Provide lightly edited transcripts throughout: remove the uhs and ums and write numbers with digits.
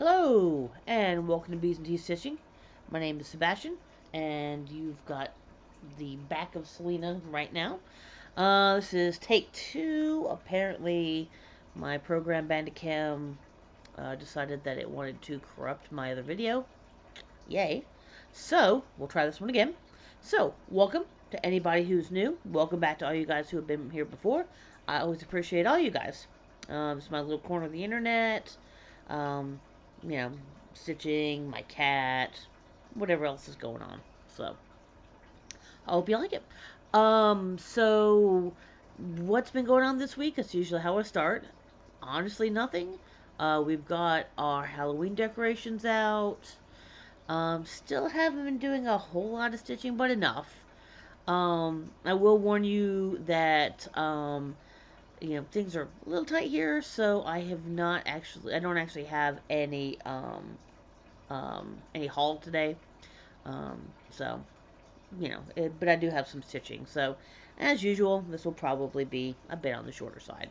Hello, and welcome to Bees and Tea Stitching. My name is Sebastian, and you've got the back of Selena right now. This is take two. Apparently, my program Bandicam decided that it wanted to corrupt my other video. Yay. So, we'll try this one again. So, welcome to anybody who's new. Welcome back to all you guys who have been here before. I always appreciate all you guys. It's my little corner of the internet. Um, you know, stitching, my cat, whatever else is going on. So, I hope you like it. So what's been going on this week? That's usually how I start. Honestly, nothing. We've got our Halloween decorations out. Still haven't been doing a whole lot of stitching, but enough. I will warn you that things are a little tight here, so I don't actually have any haul today. Um, so but I do have some stitching. So as usual, this will probably be a bit on the shorter side.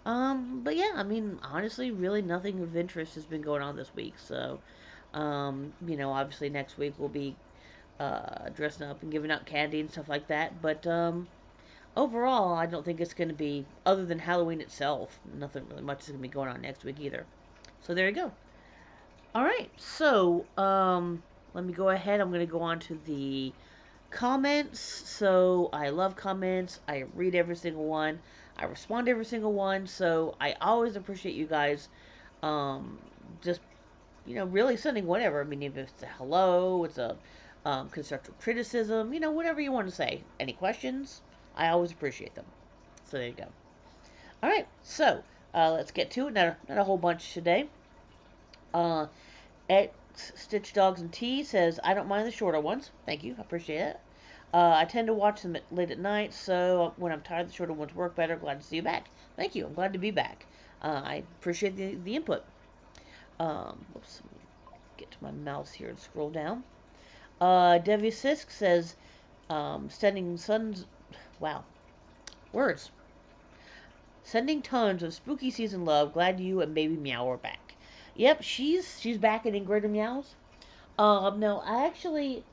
But yeah, I mean, honestly, really nothing of interest has been going on this week. So, obviously next week we'll be dressing up and giving out candy and stuff like that. But overall, I don't think it's going to be, other than Halloween itself, nothing really much is going to be going on next week either. So there you go. All right, so let me go ahead. I'm going to go on to the comments. So I love comments. I read every single one. I respond to every single one. So I always appreciate you guys um, just, really sending whatever. I mean, if it's a hello, it's a constructive criticism, whatever you want to say. Any questions? I always appreciate them. So there you go. All right, so let's get to it. Not a whole bunch today. Uh, X Stitch Dogs and Tea says, I don't mind the shorter ones. Thank you. I appreciate it. I tend to watch them late at night, so when I'm tired, the shorter ones work better. Glad to see you back. Thank you. I'm glad to be back. I appreciate the input. Whoops. Let me get to my mouse here and scroll down. Devi Sisk says, sending sons. Wow. Words. Sending tons of spooky season love. Glad you and baby Meow are back. Yep, she's back in Greater Meows. No, I actually,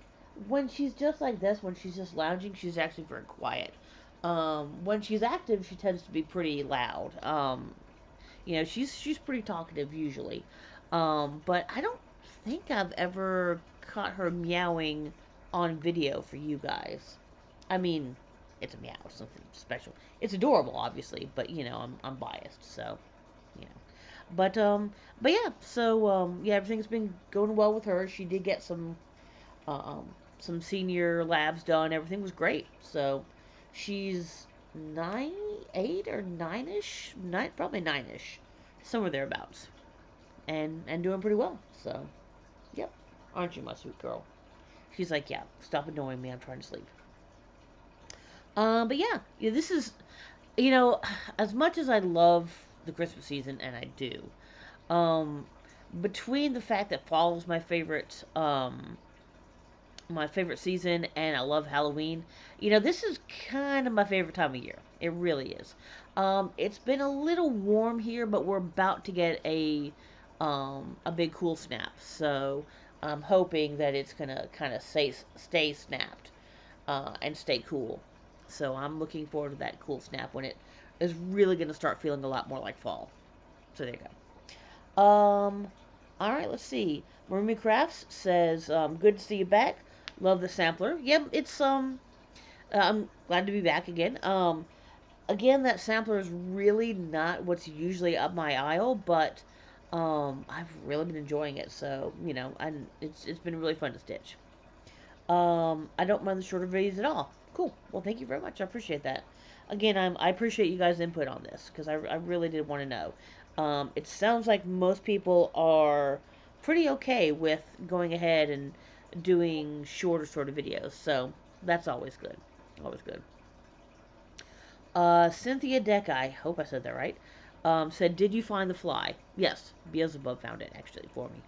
when she's just like this, when she's just lounging, she's actually very quiet. When she's active, she tends to be pretty loud. She's pretty talkative usually. But I don't think I've ever caught her meowing on video for you guys. I mean, it's a meow, it's something special. It's adorable, obviously, but I'm biased, so you know. But yeah. So yeah, everything's been going well with her. She did get um, some senior labs done. Everything was great. So she's 8 or 9ish, probably 9ish, somewhere thereabouts, and doing pretty well. So yep, aren't you my sweet girl? She's like, yeah, stop annoying me. I'm trying to sleep. But yeah, this is as much as I love the Christmas season, and I do. Um, Between the fact that fall is my favorite season, and I love Halloween. This is kind of my favorite time of year. It really is. It's been a little warm here, but we're about to get a big cool snap. So I'm hoping that it's gonna kind of stay snapped and stay cool. So I'm looking forward to that cool snap when it is really gonna start feeling a lot more like fall. So there you go. All right, let's see. Marumi Crafts says, "Good to see you back. Love the sampler. Yep, it's I'm glad to be back again. Again, that sampler is really not what's usually up my aisle, but I've really been enjoying it. So and it's been really fun to stitch. I don't mind the shorter videos at all. Cool. Well, thank you very much. I appreciate that. Again, I appreciate you guys' input on this because I really did want to know. It sounds like most people are pretty okay with going ahead and doing shorter sort of videos, so that's always good. Always good. Cynthia Deck, I hope I said that right, said, Did you find the fly? Yes, Beelzebub found it actually for me.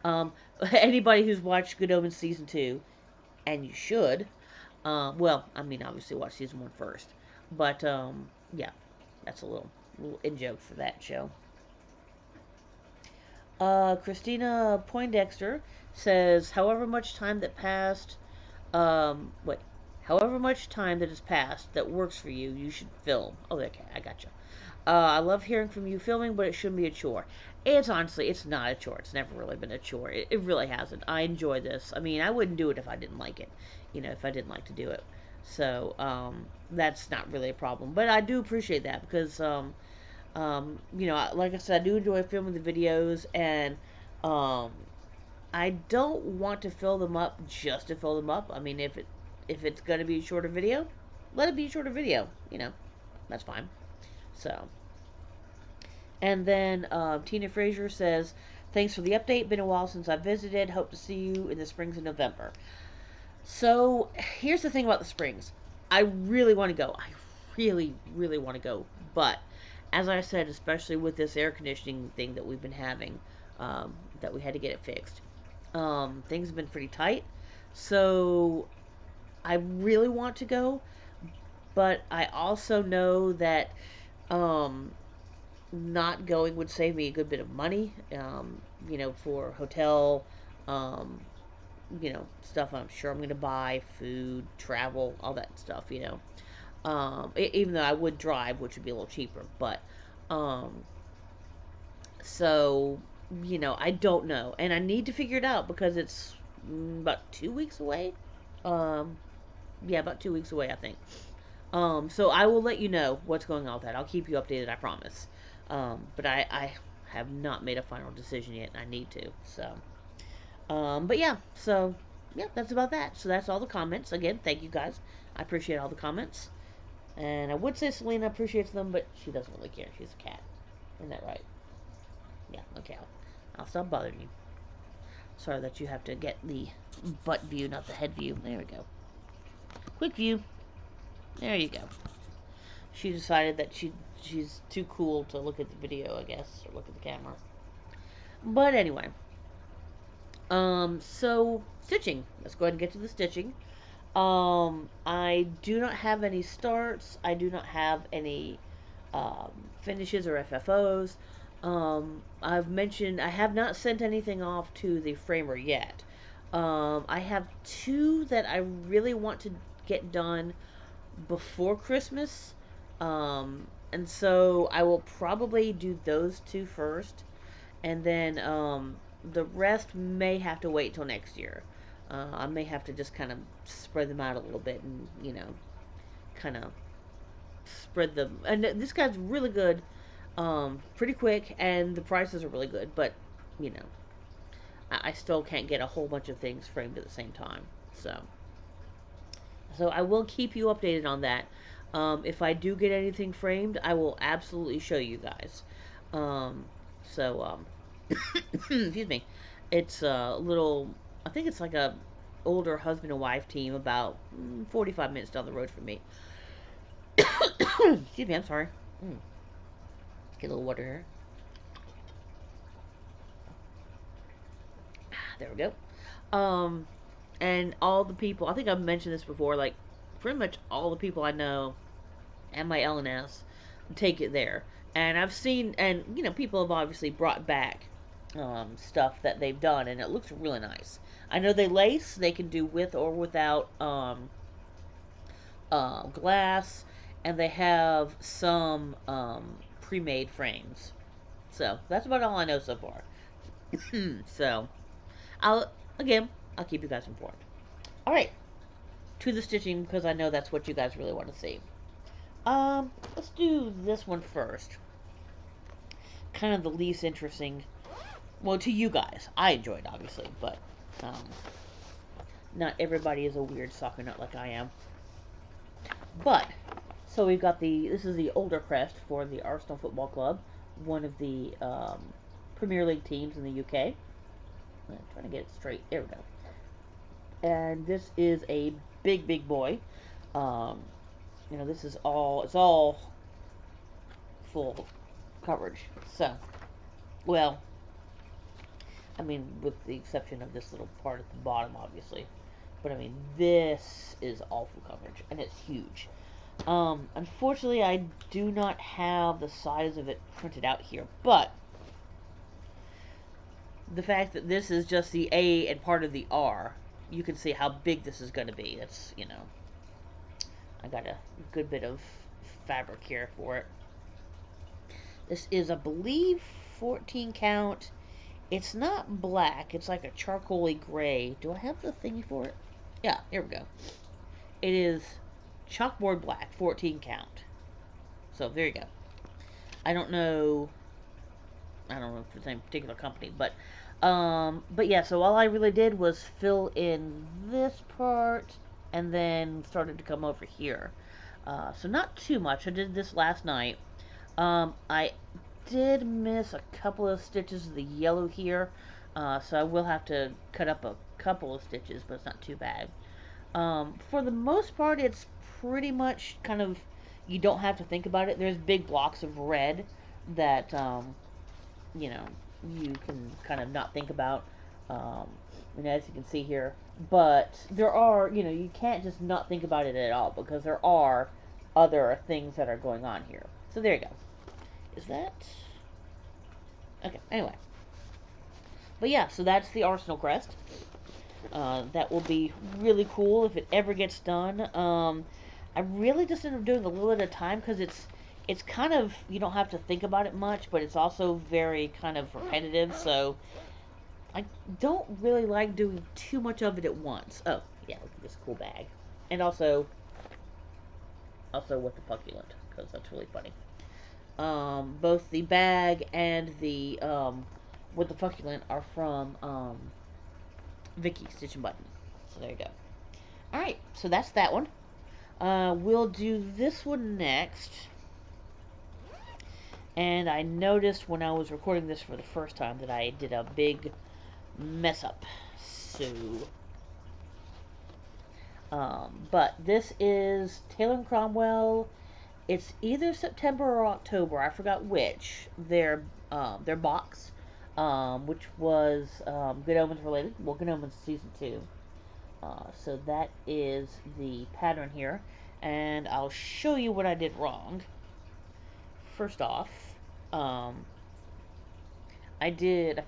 Um, Anybody who's watched Good Omens Season 2, and you should, well, I mean, obviously watch season one first, but yeah, that's a little in joke for that show. Christina Poindexter says, however much time that passed, wait, however much time that has passed that works for you, you should film. Oh, okay, I gotcha. I love hearing from you filming, but it shouldn't be a chore. It's honestly, it's not a chore. It's never really been a chore. It really hasn't. I enjoy this. I mean, I wouldn't do it if I didn't like it. If I didn't like to do it. So, that's not really a problem. But I do appreciate that because, like I said, I do enjoy filming the videos, and um, I don't want to fill them up just to fill them up. I mean, if it's gonna be a shorter video, let it be a shorter video. That's fine. So, and then Tina Frazier says, "Thanks for the update. Been a while since I visited. Hope to see you in the springs in November." So here's the thing about the springs. I really want to go. I really, really want to go. But as I said, especially with this air conditioning thing that we've been having, that we had to get it fixed, things have been pretty tight. So I really want to go, but I also know that um, not going would save me a good bit of money, for hotel, um, stuff I'm sure I'm going to buy, food, travel, all that stuff. Even though I would drive, which would be a little cheaper. But, um, so, I don't know. And I need to figure it out because it's about 2 weeks away. Um, yeah, about 2 weeks away, I think. So I will let you know what's going on with that. I'll keep you updated, I promise. But I have not made a final decision yet, and I need to. But yeah, so yeah, that's about that. So that's all the comments. Again, thank you guys. I appreciate all the comments. And I would say Selena appreciates them, but she doesn't really care. She's a cat. Isn't that right? Yeah, okay. I'll stop bothering you. Sorry that you have to get the butt view, not the head view. There we go. Quick view. There you go. She decided that she's too cool to look at the video, I guess, or look at the camera. But anyway, so stitching. Let's go ahead and get to the stitching. I do not have any starts. I do not have any um, finishes or FFOs. I've mentioned I have not sent anything off to the framer yet. I have two that I really want to get done before Christmas. And so I will probably do those two first, and then the rest may have to wait till next year. I may have to just kind of spread them out a little bit, and kind of spread them. And this guy's really good, pretty quick, and the prices are really good. But you know, I still can't get a whole bunch of things framed at the same time. So I will keep you updated on that. If I do get anything framed, I will absolutely show you guys. Um, excuse me. It's a little. I think it's like a older husband and wife team about 45 minutes down the road from me. Excuse me. I'm sorry. Mm, get a little water here. There we go. And all the people. I think I've mentioned this before. Like pretty much all the people I know and my LNS take it there. And I've seen, and people have obviously brought back stuff that they've done, and it looks really nice. I know they lace; they can do with or without glass, and they have some pre-made frames. So that's about all I know so far. So I'll again, I'll keep you guys informed. All right, to the stitching because I know that's what you guys really want to see. Let's do this one first. Kind of the least interesting. Well, to you guys, I enjoyed obviously, but um, not everybody is a weird soccer nut like I am. But so we've got the this is the older crest for the Arsenal Football Club, one of the Premier League teams in the UK. I'm trying to get it straight. There we go. And this is a big, big boy. Um, this is all it's all full coverage. So, well, I mean, with the exception of this little part at the bottom, obviously. But I mean, this is all full coverage, and it's huge. Unfortunately, I do not have the size of it printed out here, but the fact that this is just the A and part of the R, you can see how big this is going to be. It's, I got a good bit of fabric here for it. This is, I believe, 14 count. It's not black. It's like a charcoaly gray. Do I have the thingy for it? Yeah, here we go. It is chalkboard black, 14 count. So there you go. I don't know. I don't know if it's the same particular company, but yeah. So all I really did was fill in this part, and then started to come over here. So not too much. I did this last night. I did miss a couple of stitches of the yellow here, so I will have to cut up a couple of stitches, but it's not too bad. For the most part, it's pretty much kind of, you don't have to think about it. There's big blocks of red that you know you can kind of not think about, um, and as you can see here. But there are, you can't just not think about it at all, because there are other things that are going on here. So there you go. Is that okay? Anyway, but yeah, so that's the Arsenal crest. That will be really cool if it ever gets done. I really just end up doing a little at a time, because it's kind of, you don't have to think about it much, but it's also very kind of repetitive. So I don't really like doing too much of it at once. Oh yeah, look at this cool bag, and also with the pucculent, because that's really funny. Both the bag and the with the pucculent are from Vicky Stitch and Button. So there you go. All right, so that's that one. We'll do this one next. And I noticed when I was recording this for the first time that I did a big mess up. So, but this is Taylor and Cromwell. It's either September or October. I forgot which. Their box, which was Good Omens related. Well, Good Omens season 2. So that is the pattern here, and I'll show you what I did wrong. First off, um, I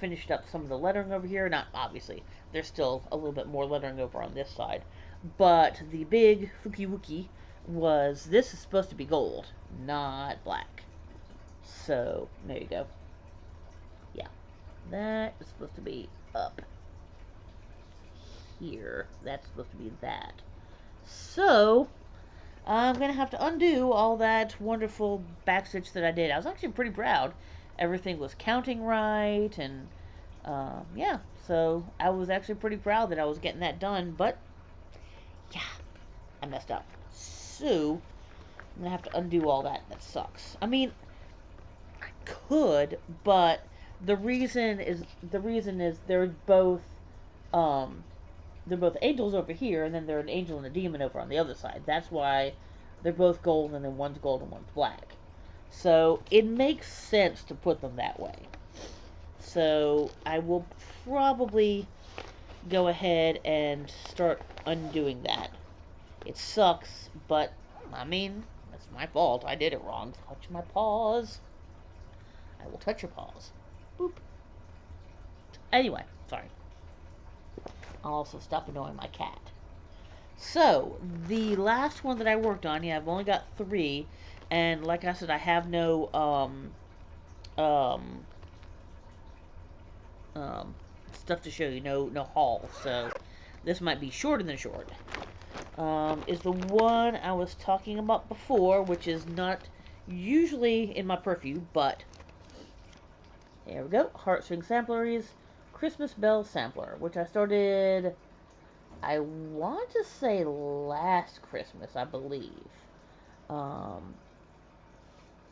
finished up some of the lettering over here. Not obviously, there's still a little bit more lettering over on this side, but the big Fuki Wookie was, this is supposed to be gold, not black. So there you go. Yeah, that is supposed to be up here. That's supposed to be that. So I'm going to have to undo all that wonderful backstitch that I did. I was actually pretty proud. Everything was counting right, and yeah, so I was actually pretty proud that I was getting that done, but yeah, I messed up. So I'm going to have to undo all that. That sucks. I mean, I could, but the reason is um they're both angels over here, and then they're an angel and a demon over on the other side. That's why they're both gold, and then one's gold and one's black. So it makes sense to put them that way. So I will probably go ahead and start undoing that. It sucks, but I mean, that's my fault. I did it wrong. Touch my paws. I will touch your paws. Boop. Anyway, sorry. I'll also stop annoying my cat. So, the last one that I worked on, yeah, I've only got 3, and like I said, I have no, um, um, stuff to show you, no haul, so this might be shorter than short. Is the one I was talking about before, which is not usually in my purview, but there we go. Heartstring Sampleries Christmas Bell Sampler, which I started, I want to say last Christmas, I believe. Um,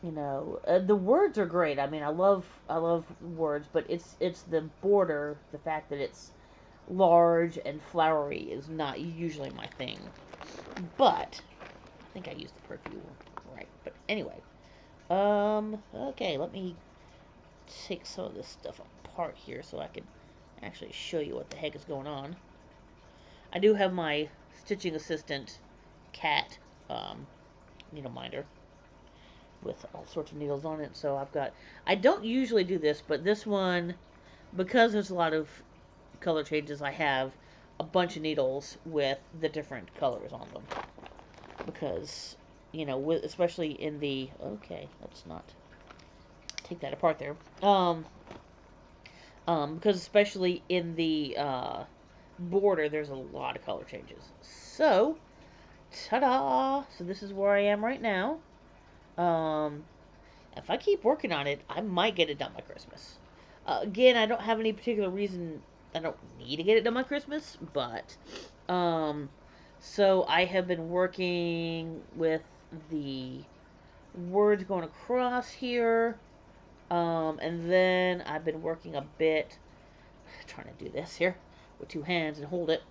the words are great. I mean, I love words, but it's the border, the fact that it's large and flowery is not usually my thing. But I think I used the perfume right. But anyway, okay, let me take some of this stuff apart here so I can actually show you what the heck is going on. I do have my stitching assistant cat needle minder with all sorts of needles on it. So I don't usually do this, but this one because there's a lot of color changes, I have a bunch of needles with the different colors on them. Because, especially in the. Okay, let's not take that apart there. Because especially in the border, there's a lot of color changes. So, ta-da! So this is where I am right now. Um, if I keep working on it, I might get it done by Christmas. Again, I don't have any particular reason. I don't need to get it done by Christmas, but um, so I have been working with the words going across here, and then I've been working a bit trying to do this here with two hands and hold it.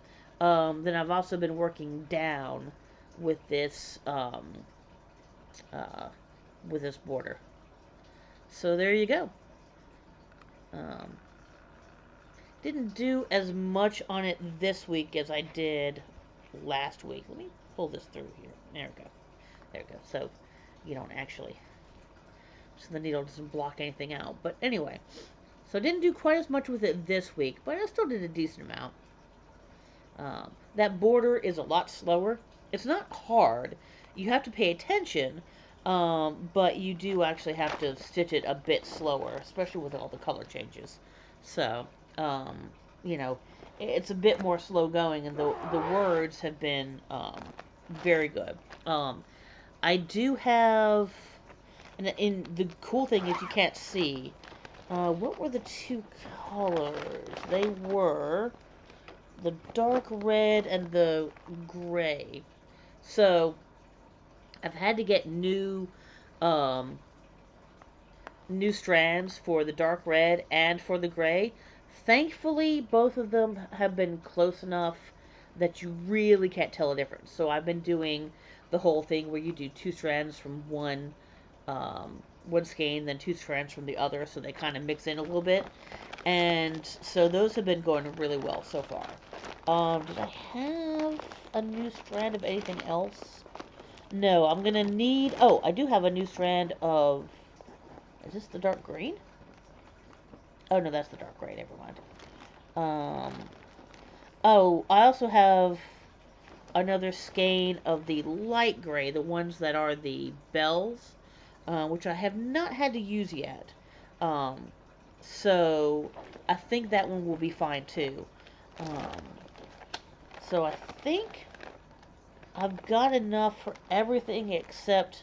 Then I've also been working down with this uh, with this border. So there you go. Um, didn't do as much on it this week as I did last week. Let me pull this through here. There we go. There we go. So you don't actually, so the needle doesn't block anything out. But anyway, so I didn't do quite as much with it this week, but I still did a decent amount. That border is a lot slower. It's not hard. You have to pay attention, but you do actually have to stitch it a bit slower, especially with all the color changes. So, um, you know, it's a bit more slow going, and the words have been very good. Um, I do have, and in the cool thing is you can't see. What were the two colors? They were the dark red and the gray. So I've had to get um, new strands for the dark red and for the gray. Thankfully, both of them have been close enough that you really can't tell a difference. So I've been doing the whole thing where you do two strands from one skein, then two strands from the other, so they kind of mix in a little bit. And so those have been going really well so far. Did I have a new strand of anything else? No, I'm gonna need. Oh, I do have a new strand of. Is this the dark green? Oh no, that's the dark gray. Never mind. Um. Oh, I also have another skein of the light gray, the ones that are the bells, which I have not had to use yet. Um. So I think that one will be fine too. Um. So I think I've got enough for everything except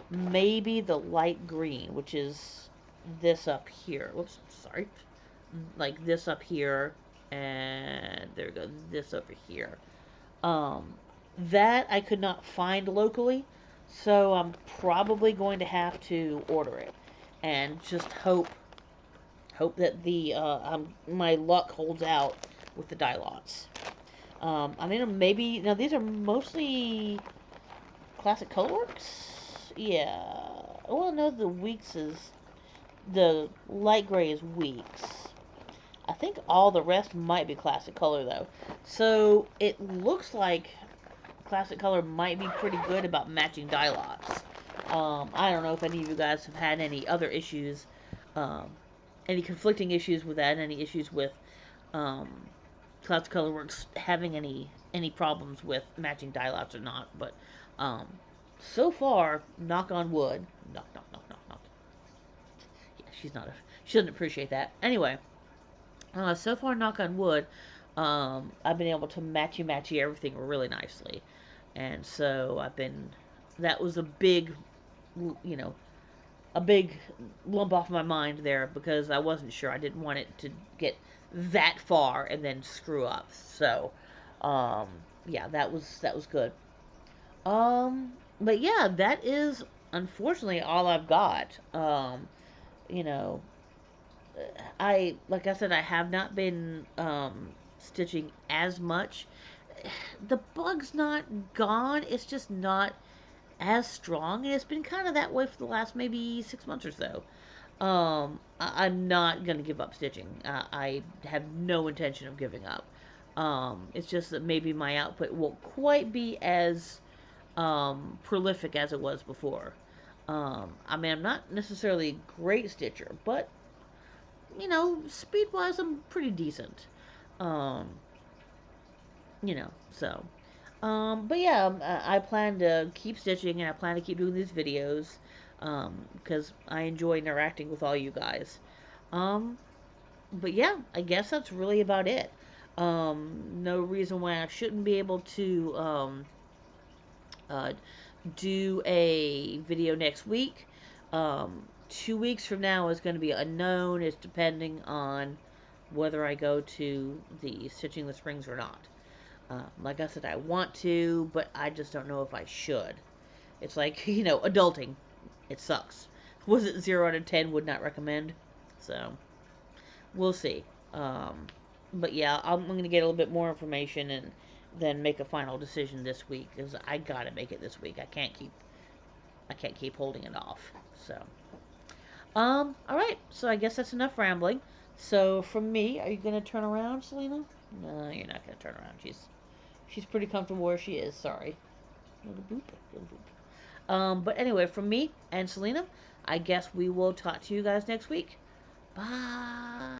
maybe the light green, which is this up here. Whoops, sorry. Like this up here, and there we go, this over here. Um, that I could not find locally, so I'm probably going to have to order it and just hope that the my luck holds out with the dye lots. I mean, maybe now these are mostly Classic Colorworks? Yeah. Well, no, the Weeks is. The light gray is Weeks. I think all the rest might be Classic Color, though. So it looks like Classic Color might be pretty good about matching dye lots. I don't know if any of you guys have had any other issues, um, any conflicting issues with that, any issues with um, Classic Colorworks having any problems with matching dye lots or not, but um, so far, knock on wood, knock, knock, knock, knock, knock. Yeah, she doesn't appreciate that. Anyway, so far, knock on wood, I've been able to matchy everything really nicely, and so that was a big, you know, a big lump off my mind there because I wasn't sure. I didn't want it to get that far and then screw up. So, um, yeah, that was good. But yeah, that is unfortunately all I've got. You know, I like I said, I have not been stitching as much. The bug's not gone. It's just not as strong, and it's been kind of that way for the last maybe 6 months or so. I'm not gonna give up stitching. I have no intention of giving up. It's just that maybe my output won't quite be as prolific as it was before. I mean, I'm not necessarily a great stitcher, but speed wise, I'm pretty decent. Um, so. But yeah, I plan to keep stitching and I plan to keep doing these videos because I enjoy interacting with all you guys. Um, but yeah, I guess that's really about it. No reason why I shouldn't be able to uh, do a video next week. 2 weeks from now is going to be unknown. It's depending on whether I go to the Stitching the Springs or not. Like I said, I want to, but I just don't know if I should. It's like, adulting. It sucks. Was it 0 out of 10? Would not recommend. So, we'll see. Um, but yeah, I'm going to get a little bit more information and then make a final decision this week because I gotta make it this week. I can't keep holding it off. So, all right. So I guess that's enough rambling. So from me, are you gonna turn around, Selena? No, you're not gonna turn around. She's pretty comfortable where she is. Sorry. Little boop, little boop. But anyway, from me and Selena, I guess we will talk to you guys next week. Bye.